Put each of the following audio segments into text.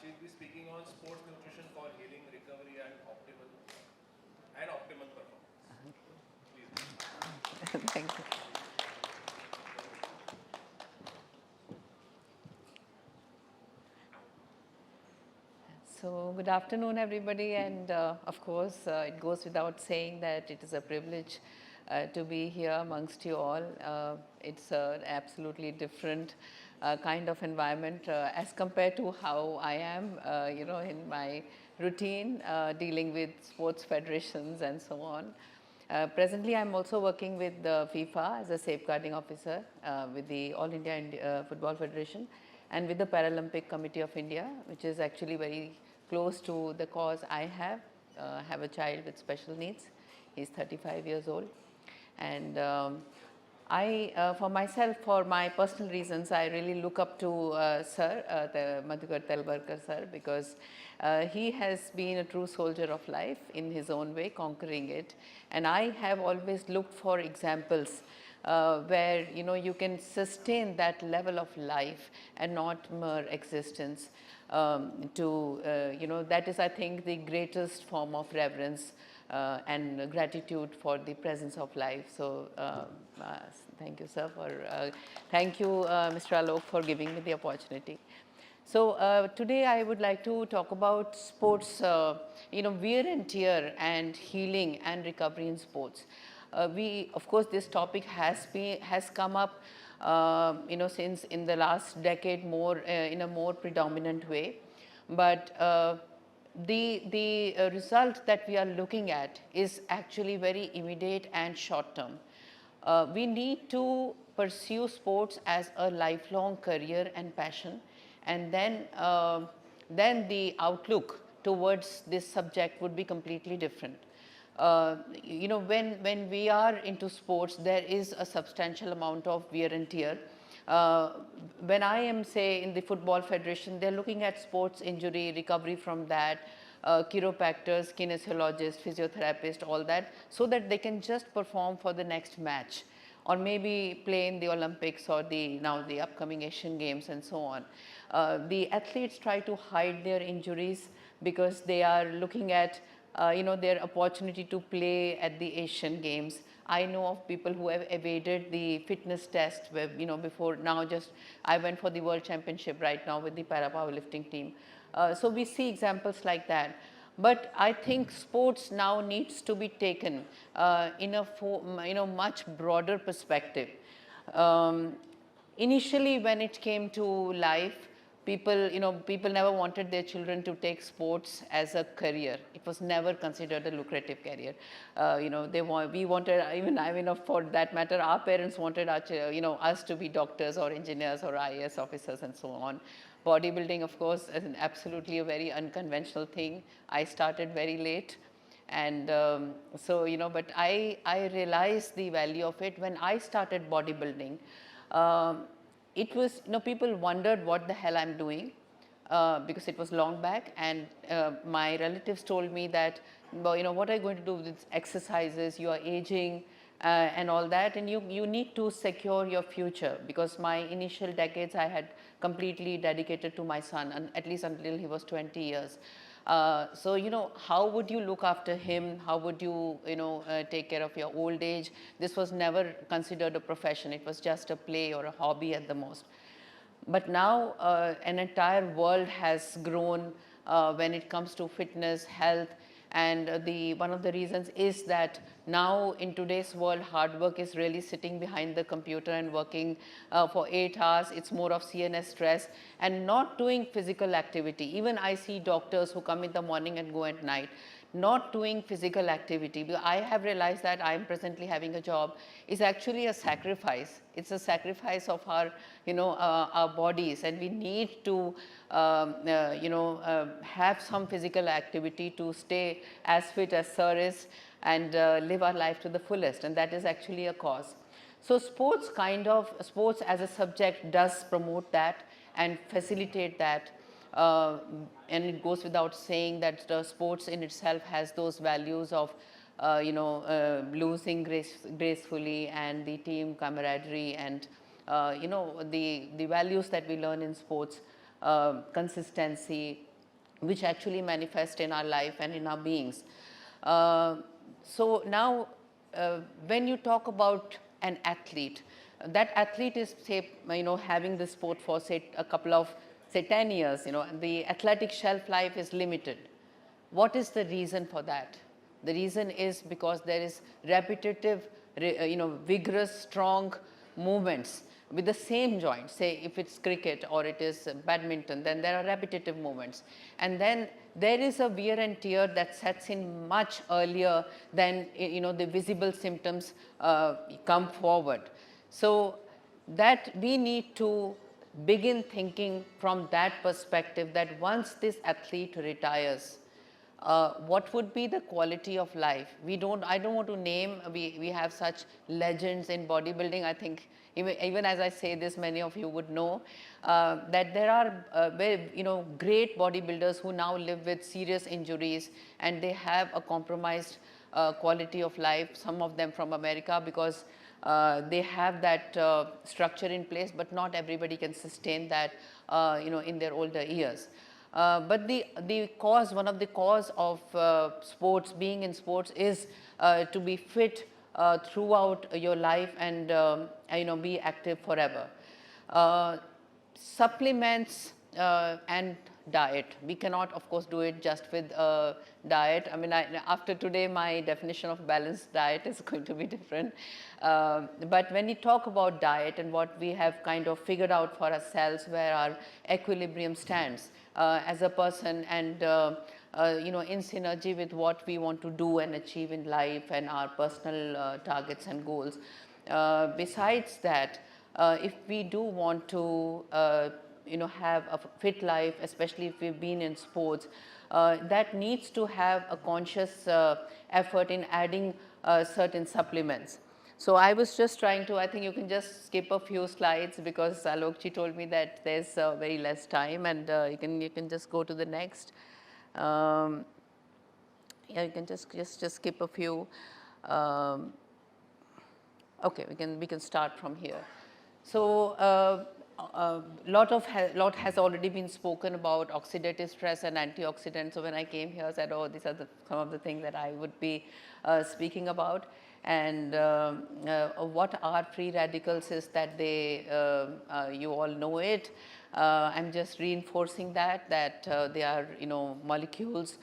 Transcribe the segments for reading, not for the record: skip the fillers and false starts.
she'll be speaking on sports nutrition for healing, recovery, and optimal performance. Please. Thank you. So, good afternoon, everybody, and of course, it goes without saying that it is a privilege to be here amongst you all. It's an absolutely different kind of environment as compared to how I am, in my routine dealing with sports federations and so on. Presently, I'm also working with FIFA as a safeguarding officer with the All India Football Federation and with the Paralympic Committee of India, which is actually very close to the cause I have. Have a child with special needs. He's 35 years old. And for myself, for my personal reasons, I really look up to Sir, the Madhukar Telbarkar Sir, because he has been a true soldier of life in his own way, conquering it. And I have always looked for examples where you can sustain that level of life and not mere existence. That is, I think, the greatest form of reverence and gratitude for the presence of life. So thank you, sir, thank you, Mr. Alok, for giving me the opportunity. So today I would like to talk about sports, wear and tear and healing and recovery in sports. Of course, this topic has come up, since in the last decade more in a more predominant way. But the result that we are looking at is actually very immediate and short term. We need to pursue sports as a lifelong career and passion, and then the outlook towards this subject would be completely different. When we are into sports, there is a substantial amount of wear and tear. When I am, say, in the Football Federation, they're looking at sports injury, recovery from that, chiropractors, kinesiologists, physiotherapists, all that, so that they can just perform for the next match, or maybe play in the Olympics or now the upcoming Asian Games and so on. The athletes try to hide their injuries because they are looking at their opportunity to play at the Asian Games. I know of people who have evaded the fitness test where, before now I went for the World Championship right now with the para powerlifting team. So we see examples like that. But I think sports now needs to be taken in a much broader perspective. Initially, when it came to life, people never wanted their children to take sports as a career. It was never considered a lucrative career. We wanted, for that matter, our parents wanted us to be doctors or engineers or IAS officers and so on. Bodybuilding, of course, is absolutely a very unconventional thing. I started very late. And but I realized the value of it when I started bodybuilding. It was, people wondered what the hell I'm doing because it was long back, and my relatives told me that, well, what are you going to do with these exercises? You are aging and all that, and you need to secure your future, because my initial decades I had completely dedicated to my son, and at least until he was 20 years. So, how would you look after him? How would you, take care of your old age? This was never considered a profession. It was just a play or a hobby at the most. But now an entire world has grown when it comes to fitness, health, and one of the reasons is that now in today's world, hard work is really sitting behind the computer and working for 8 hours. It's more of CNS stress and not doing physical activity. Even I see doctors who come in the morning and go at night, not doing physical activity. Because I have realized that I am presently having a job is actually a sacrifice. It's a sacrifice of our, our bodies, and we need to, have some physical activity to stay as fit as Sir is and live our life to the fullest, and that is actually a cause. So sports as a subject does promote that and facilitate that. And it goes without saying that sports in itself has those values of, losing gracefully, and the team camaraderie, and, the values that we learn in sports, consistency, which actually manifest in our life and in our beings. So now, when you talk about an athlete, that athlete is, say, having the sport for, say, a couple of, say, 10 years, the athletic shelf life is limited. What is the reason for that? The reason is because there is repetitive, vigorous, strong movements with the same joint. Say if it's cricket or it is badminton, then there are repetitive movements. And then there is a wear and tear that sets in much earlier than the visible symptoms come forward. So that we need to begin thinking from that perspective, that once this athlete retires, what would be the quality of life? I don't want to name, we have such legends in bodybuilding. I think even as I say this, many of you would know that there are great bodybuilders who now live with serious injuries, and they have a compromised quality of life, some of them from America, because they have that structure in place, but not everybody can sustain that in their older years. But one of the cause of sports, being in sports, is to be fit throughout your life and be active forever. Supplements and diet. We cannot, of course, do it just with diet. I mean, after today, my definition of balanced diet is going to be different. But when we talk about diet and what we have kind of figured out for ourselves, where our equilibrium stands as a person, and in synergy with what we want to do and achieve in life and our personal targets and goals. Besides that, if we do want to have a fit life, especially if we've been in sports, that needs to have a conscious effort in adding certain supplements. So I was just trying to, I think you can just skip a few slides, because Alokji told me that there's very less time, and you can just go to the next. Yeah, you can just skip a few. Okay, we can start from here. So lot has already been spoken about oxidative stress and antioxidants. So when I came here, I said, oh, these are some of the things that I would be speaking about. And what are free radicals is that you all know it. I'm just reinforcing that they are molecules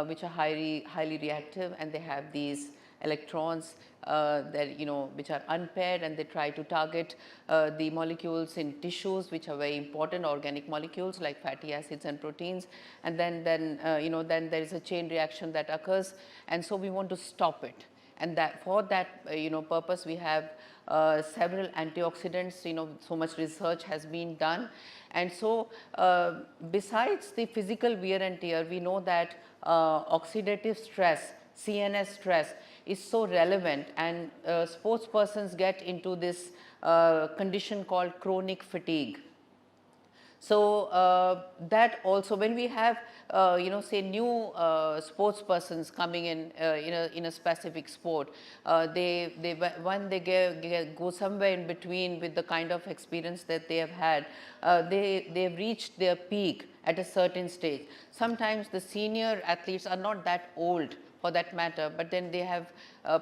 which are highly reactive, and they have these electrons that which are unpaired, and they try to target the molecules in tissues which are very important, organic molecules like fatty acids and proteins, and then there is a chain reaction that occurs, and so we want to stop it. And that for that purpose, we have several antioxidants. So much research has been done, and so besides the physical wear and tear, we know that oxidative stress, CNS stress, is so relevant, and sports persons get into this condition called chronic fatigue. So that also, when we have say new sports persons coming in a specific sport, when they go somewhere in between with the kind of experience that they have had, they've reached their peak at a certain stage. Sometimes the senior athletes are not that old, for that matter, but then they have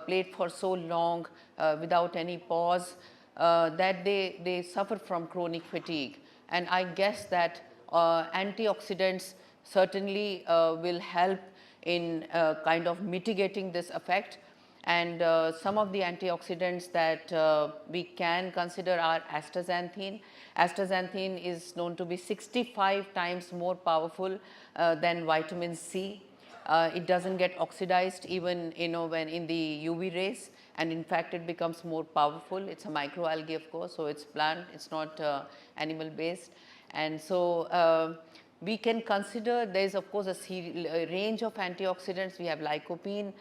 played for so long without any pause that they suffer from chronic fatigue. And I guess that antioxidants certainly will help in kind of mitigating this effect. And some of the antioxidants that we can consider are astaxanthin. Astaxanthin is known to be 65 times more powerful than vitamin C. It doesn't get oxidized even when in the UV rays, and in fact it becomes more powerful. It's a microalgae, of course, so it's plant, it's not animal based. And so we can consider, there is of course a range of antioxidants. We have lycopene,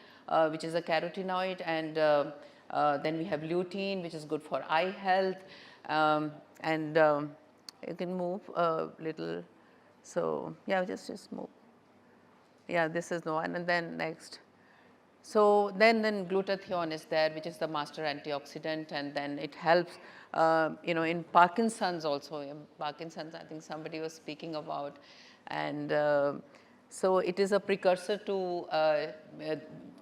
which is a carotenoid, and then we have lutein, which is good for eye health, and you can move a little. So yeah, just move. Yeah, this is the one, and then next. So then glutathione is there, which is the master antioxidant, and then it helps in Parkinson's also. In Parkinson's, I think somebody was speaking about, and So it is a precursor to,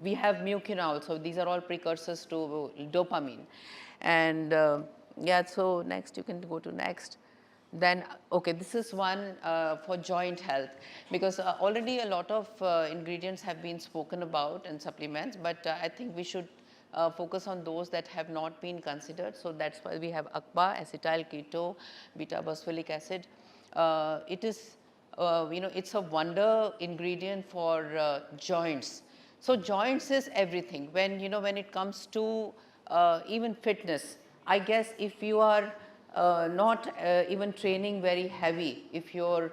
we have mucinol, so these are all precursors to dopamine. And yeah, so next, you can go to next. Then, okay, this is one for joint health, because already a lot of ingredients have been spoken about in supplements, but I think we should focus on those that have not been considered. So that's why we have ACBA, acetyl keto, beta-buspholic acid. It is, it's a wonder ingredient for joints. So joints is everything. When, when it comes to even fitness, I guess if you are not even training very heavy, if you're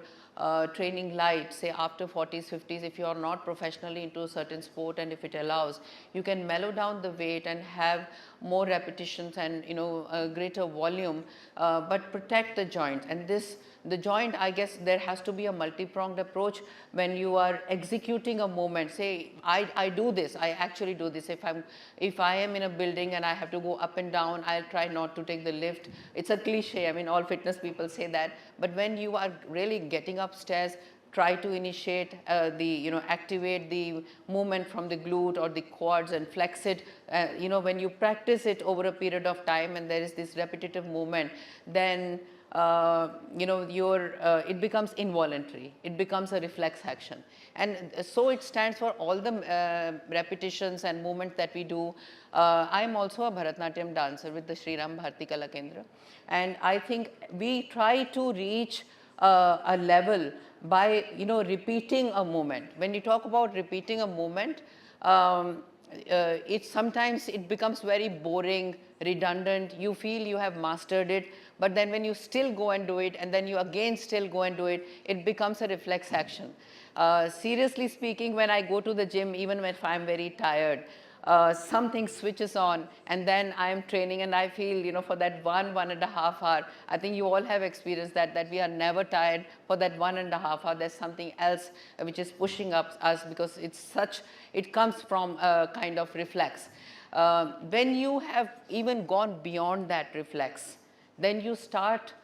training light, say after 40s, 50s, if you are not professionally into a certain sport, and if it allows, you can mellow down the weight and have more repetitions and a greater volume, but protect the joint. And the joint, I guess there has to be a multi-pronged approach when you are executing a movement. Say, I do this, I actually do this. If I am in a building and I have to go up and down, I'll try not to take the lift. It's a cliche, I mean, all fitness people say that. But when you are really getting upstairs, try to initiate activate the movement from the glute or the quads and flex it. When you practice it over a period of time and there is this repetitive movement, then it becomes involuntary. It becomes a reflex action. And so it stands for all the repetitions and movements that we do. I am also a Bharatanatyam dancer with the Sri Ram Bharati Kala Kendra. And I think we try to reach a level by, repeating a movement. When you talk about repeating a movement, sometimes it becomes very boring, redundant. You feel you have mastered it, but then when you still go and do it, and then you again still go and do it, it becomes a reflex action. Seriously speaking, when I go to the gym, even if I'm very tired, something switches on, and then I am training and I feel, for that 1.5 hour, I think you all have experienced that we are never tired. For that 1.5 hour, there's something else which is pushing up us, because it comes from a kind of reflex. When you have even gone beyond that reflex, then you start,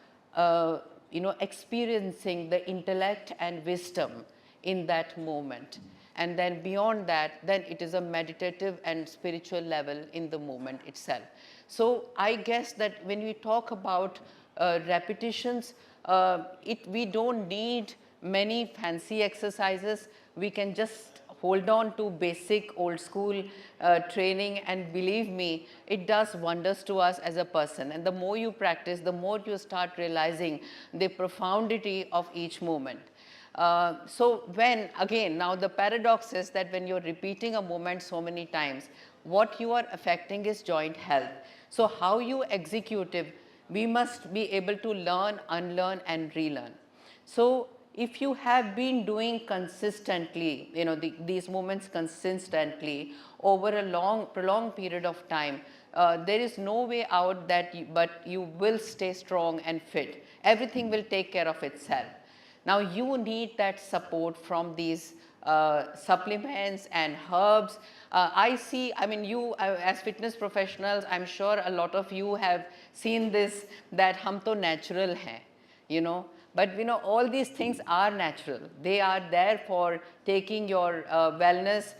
experiencing the intellect and wisdom in that moment. And then beyond that, then it is a meditative and spiritual level in the movement itself. So I guess that when we talk about repetitions, we don't need many fancy exercises. We can just hold on to basic old school training, and believe me, it does wonders to us as a person. And the more you practice, the more you start realizing the profundity of each movement. So now the paradox is that when you're repeating a movement so many times, what you are affecting is joint health. So how you execute it, we must be able to learn, unlearn, and relearn. So if you have been doing consistently, these movements consistently over a prolonged period of time, there is no way out but you will stay strong and fit. Everything will take care of itself. Now you need that support from these supplements and herbs. You as fitness professionals, I'm sure a lot of you have seen this, that hum to natural hai, But all these things are natural. They are there for taking your wellness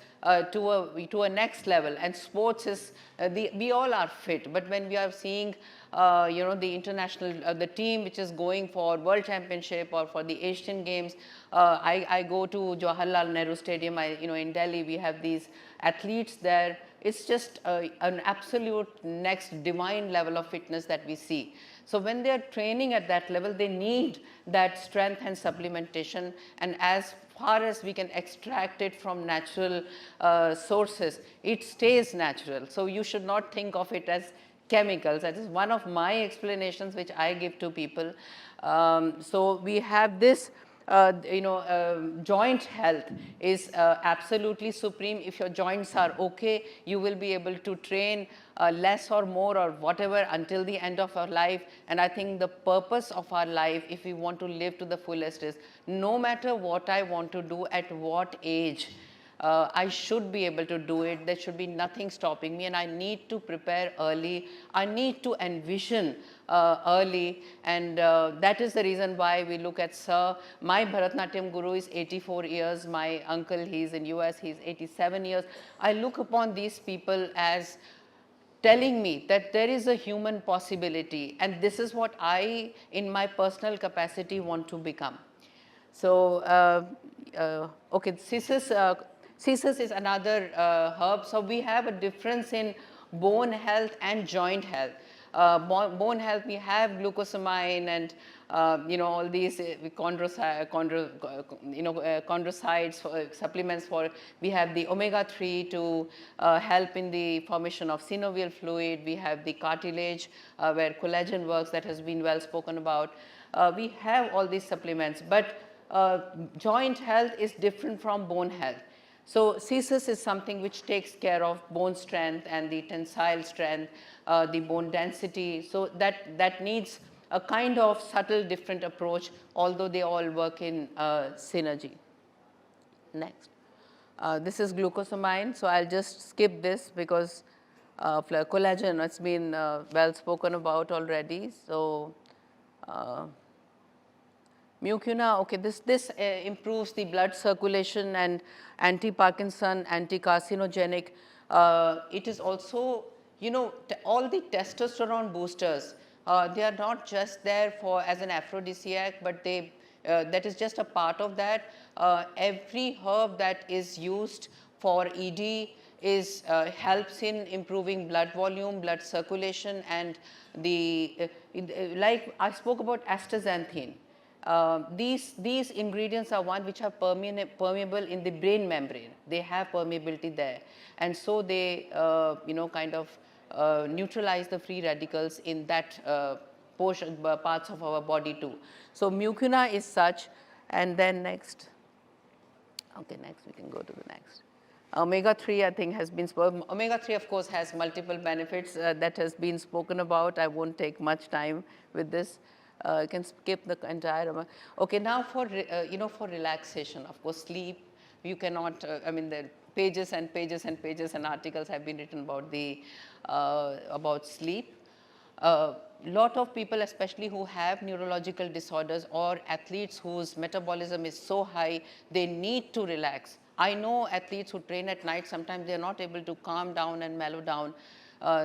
to a next level. And sports is, we all are fit, but when we are seeing the international, the team which is going for World Championship or for the Asian Games, I go to Jawaharlal Nehru Stadium, in Delhi, we have these athletes there. It's just an absolute next divine level of fitness that we see. So when they are training at that level, they need that strength and supplementation, and as far as we can extract it from natural sources, it stays natural. So you should not think of it as chemicals. That is one of my explanations which I give to people. So we have this, joint health is absolutely supreme. If your joints are okay, you will be able to train less or more or whatever until the end of our life. And I think the purpose of our life, if we want to live to the fullest, is no matter what I want to do at what age, I should be able to do it. There should be nothing stopping me, and I need to prepare early. I need to envision early, and that is the reason why we look at Sir. My Bharatanatyam guru is 84 years. My uncle, he's in US, he's 87 years. I look upon these people as telling me that there is a human possibility, and this is what I, in my personal capacity, want to become. So, okay, cissus is another herb. So we have a difference in bone health and joint health. Bone health, we have glucosamine and all these chondrocytes, supplements for. We have the omega-3 to help in the formation of synovial fluid. We have the cartilage where collagen works, that has been well spoken about. We have all these supplements, but joint health is different from bone health. So cissus is something which takes care of bone strength and the tensile strength, the bone density. So that needs a kind of subtle different approach, although they all work in synergy. Next. This is glucosamine. So I'll just skip this because collagen, it's been well spoken about already. So mucuna, okay, this improves the blood circulation and anti-Parkinson, anti-carcinogenic. It is also, all the testosterone boosters, they are not just there for as an aphrodisiac, but they that is just a part of that. Every herb that is used for ED is helps in improving blood volume, blood circulation, and the like I spoke about astaxanthin. These ingredients are one which are permeable in the brain membrane. They have permeability there, and so they kind of neutralize the free radicals in that parts of our body too. So mucuna is such, and then next. Okay, next we can go to the next. Omega-3, I think, has been spoken. Omega-3, of course, has multiple benefits that has been spoken about. I won't take much time with this. You can skip the entire. Okay, now for for relaxation, of course, sleep. You cannot. I mean, the pages and pages and pages and articles have been written about the about sleep. Lot of people, especially who have neurological disorders or athletes whose metabolism is so high, they need to relax. I know athletes who train at night, sometimes they are not able to calm down and mellow down.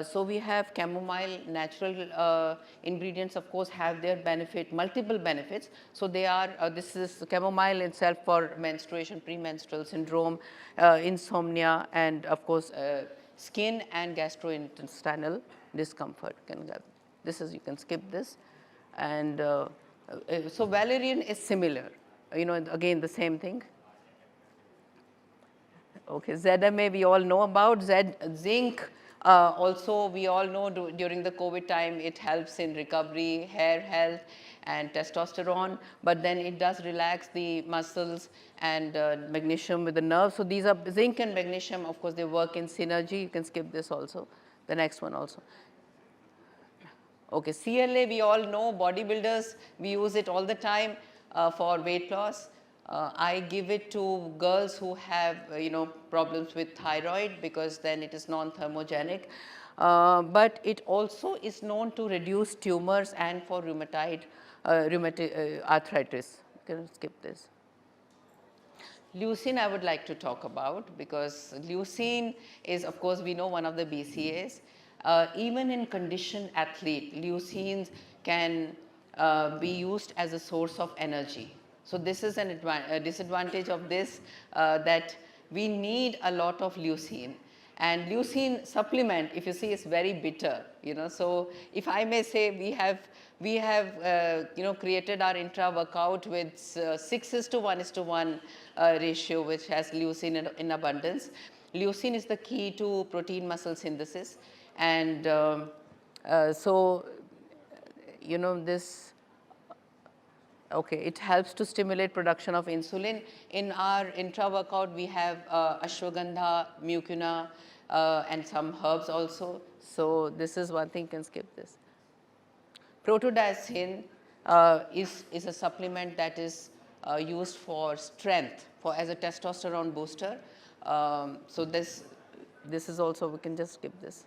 So we have chamomile, natural ingredients, of course, have their benefit, multiple benefits. So they are, this is chamomile itself for menstruation, premenstrual syndrome, insomnia, and of course, skin and gastrointestinal discomfort. This is, you can skip this. And so valerian is similar, again the same thing. Okay, ZMA we all know about. Zinc also we all know during the COVID time it helps in recovery, hair health, and testosterone, but then it does relax the muscles, and magnesium with the nerves. So these are zinc and magnesium, of course, they work in synergy. You can skip this also, the next one also. Okay, CLA we all know, bodybuilders, we use it all the time for weight loss. I give it to girls who have, problems with thyroid, because then it is non-thermogenic. But it also is known to reduce tumors and for rheumatoid arthritis. You can skip this. Leucine I would like to talk about, because leucine is, of course, we know one of the BCAAs. Even in conditioned athlete, leucines can be used as a source of energy. So this is a disadvantage of this, that we need a lot of leucine. And leucine supplement, if you see, is very bitter. So if I may say, we have created our intra-workout with 6:1:1 ratio, which has leucine in abundance. Leucine is the key to protein muscle synthesis, and so this. Okay, it helps to stimulate production of insulin. In our intra-workout, we have ashwagandha, mucuna, and some herbs also. So this is one thing, you can skip this. Protodiazine is a supplement that is used for strength, as a testosterone booster. So this is also, we can just skip this.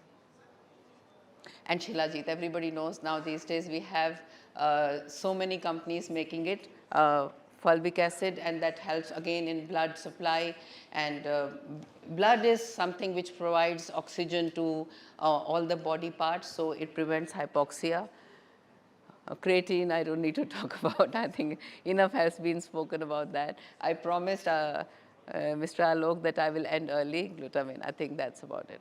And Shilajit, everybody knows now these days we have so many companies making it, fulvic acid, and that helps again in blood supply. And blood is something which provides oxygen to all the body parts, so it prevents hypoxia. Creatine, I don't need to talk about. I think enough has been spoken about that. I promised Mr. Alok that I will end early. Glutamine, I think that's about it.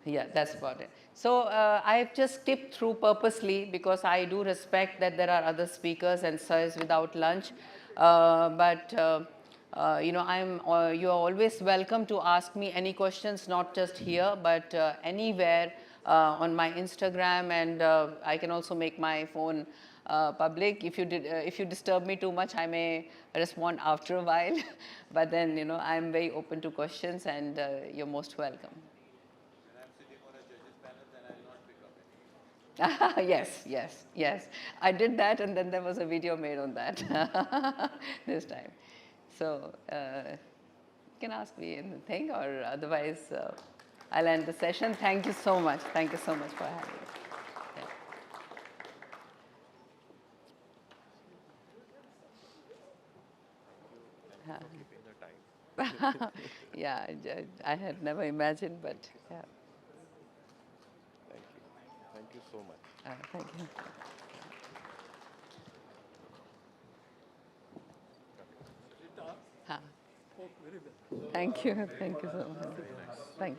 Yeah, that's about it. So I've just skipped through purposely because I do respect that there are other speakers and sirs without lunch. You know, you are always welcome to ask me any questions, not just here, but anywhere on my Instagram, and I can also make my phone public. If you disturb me too much, I may respond after a while. But then, you know, I'm very open to questions, and you're most welcome. Yes, yes, yes. I did that, and then there was a video made on that this time. So you can ask me anything, or otherwise I'll end the session. Thank you so much. Thank you so much for having me. Yeah, I had never imagined, but yeah. Thank you so much. Thank you. Thank you. Thank you so much. Thank you.